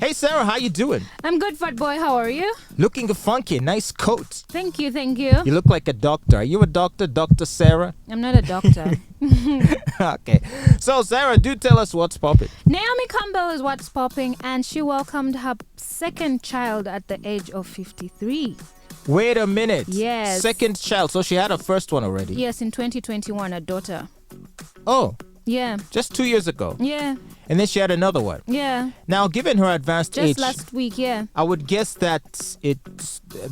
Hey, Sarah, how you doing? I'm good, Fatboy. How are you? Looking funky. Nice coat. Thank you, thank you. You look like a doctor. Are you a doctor, Dr. Sarah? I'm not a doctor. Okay. So, Sarah, do tell us what's popping. Naomi Campbell is what's popping, and she welcomed her second child at the age of 53. Wait a minute. Yes. Second child. So she had her first one already. Yes, in 2021, a daughter. Oh, Yeah, just 2 years ago. yeah, And then she had another one. yeah. Now, given her advanced Just age, last week, yeah. I would guess that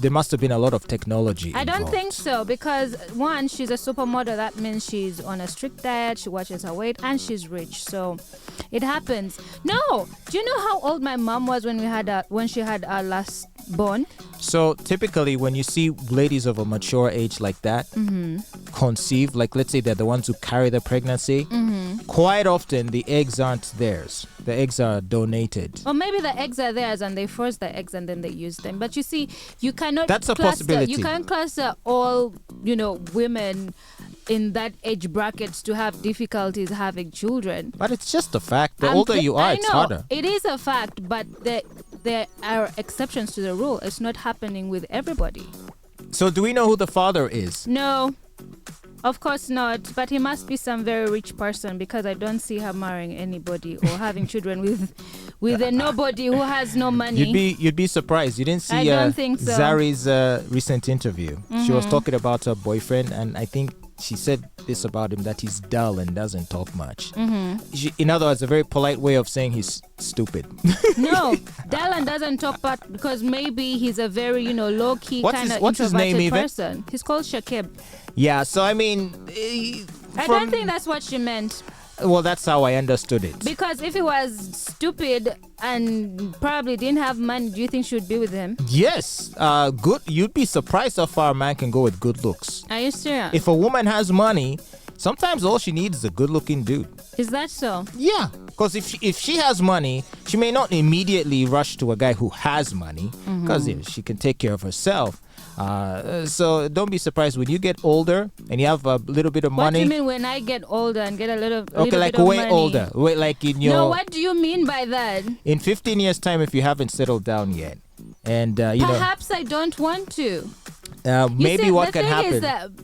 there must have been a lot of technology I don't involved. think so because one, she's a supermodel. That means she's on a strict diet. She watches her weight, and she's rich. So it happens. No, do you know how old my mom was when she had our last born? So typically when you see ladies of a mature age like that conceive, like let's say they're the ones who carry the pregnancy, quite often the eggs aren't theirs. The eggs are donated. Or maybe the eggs are theirs and they froze the eggs and then they use them. But you see, you cannot That's a cluster, possibility. You can't cluster all, women in that age bracket to have difficulties having children. But it's just a fact. The older you are, I it's know, harder. It is a fact, but there are exceptions to the rule. It's not happening with everybody. So do we know who the father is? No, of course not. But he must be some very rich person because I don't see her marrying anybody or having children with a nobody who has no money. You'd be surprised. You didn't see I don't think so. Zari's recent interview. She was talking about her boyfriend, and I think she said this about him, that he's dull and doesn't talk much. In other words, a very polite way of saying he's stupid. No, Dylan doesn't talk about because maybe he's a very, low-key kind of what's his name introverted even? person. He's called Shakib. Yeah, so I mean... I don't think that's what she meant. Well, that's how I understood it. Because if he was stupid and probably didn't have money, do you think she would be with him? Yes, good. You'd be surprised how far a man can go with good looks. Are you serious? If a woman has money, sometimes all she needs is a good-looking dude. Is that so? Yeah, because if she has money, she may not immediately rush to a guy who has money because she can take care of herself. So don't be surprised when you get older and you have a little bit of What money. do you mean when I get older and get a little Like bit of way money? older. Wait, like in your... No, what do you mean by that? In 15 years' time, if you haven't settled down yet, and Perhaps I don't want to. maybe see, what can happen.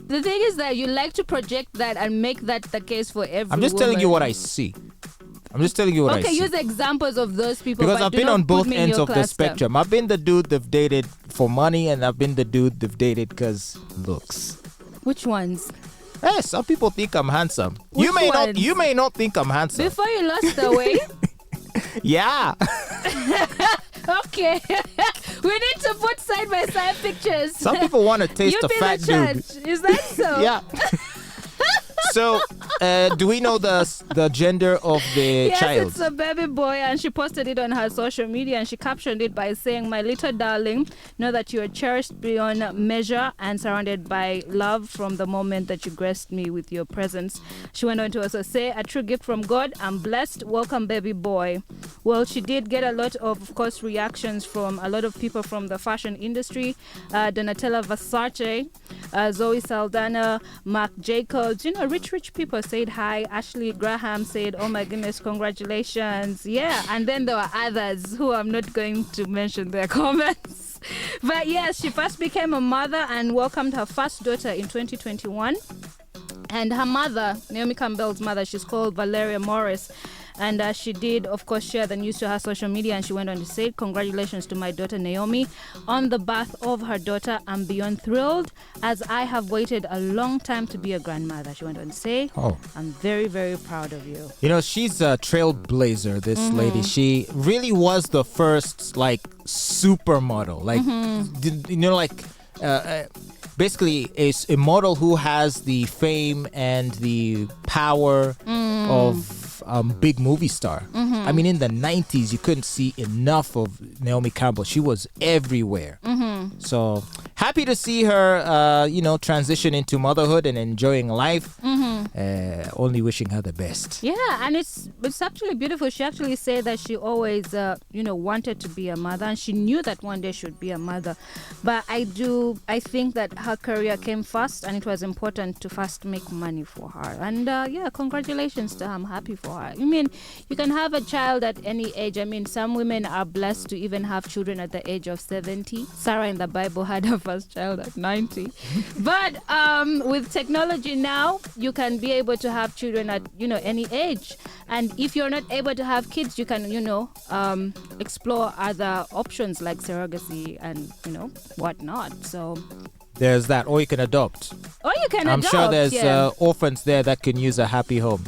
The thing is that you like to project that and make that the case for every I'm just telling you woman. what I see. I'm just telling you what I see. Okay, use examples of those people. Because but I've do been not on put both me in ends your of the cluster. spectrum. I've been the dude they've dated for money, and I've been the dude they've dated because looks. Which ones? Hey, some people think I'm handsome. Which You may ones? not think I'm handsome. Before you lost the weight? Yeah. Okay. We need to put side by side pictures. Some people want to taste You a be fat the dude. judge. Is that so? Yeah. So, do we know the gender of the Yes, child? it's a baby boy, and she posted it on her social media, and she captioned it by saying, "My little darling, know that you are cherished beyond measure and surrounded by love from the moment that you graced me with your presence." She went on to also say, "A true gift from God. I'm blessed. Welcome, baby boy." Well, she did get a lot of course, reactions from a lot of people from the fashion industry. Donatella Versace, Zoe Saldana, Marc Jacobs, rich people said hi. Ashley Graham said, "Oh my goodness, congratulations." Yeah, and then there were others who I'm not going to mention their comments. But yes, she first became a mother and welcomed her first daughter in 2021. And her mother, Naomi Campbell's mother, she's called Valeria Morris. And she did, of course, share the news to her social media. And she went on to say, "Congratulations to my daughter Naomi on the birth of her daughter. I'm beyond thrilled as I have waited a long time to be a grandmother." She went on to say, "I'm very, very proud of you." She's a trailblazer, this lady. She really was the first, supermodel. Basically a model who has the fame and the power of big movie star. I mean, in the 90s, you couldn't see enough of Naomi Campbell. She was everywhere. So happy to see her, transition into motherhood and enjoying life. only wishing her the best. Yeah, and it's actually beautiful. She actually said that she always wanted to be a mother, and she knew that one day she would be a mother. But I think that her career came first, and it was important to first make money for her. And congratulations to her. I'm happy for her. I mean, you can have a child at any age. I mean, some women are blessed to even have children at the age of 70. Sarah in the Bible had her first child at 90. But with technology now, you can be able to have children at any age. And if you're not able to have kids, you can explore other options like surrogacy and whatnot. So there's that, or you can adopt. I'm I'm sure there's orphans there that can use a happy home.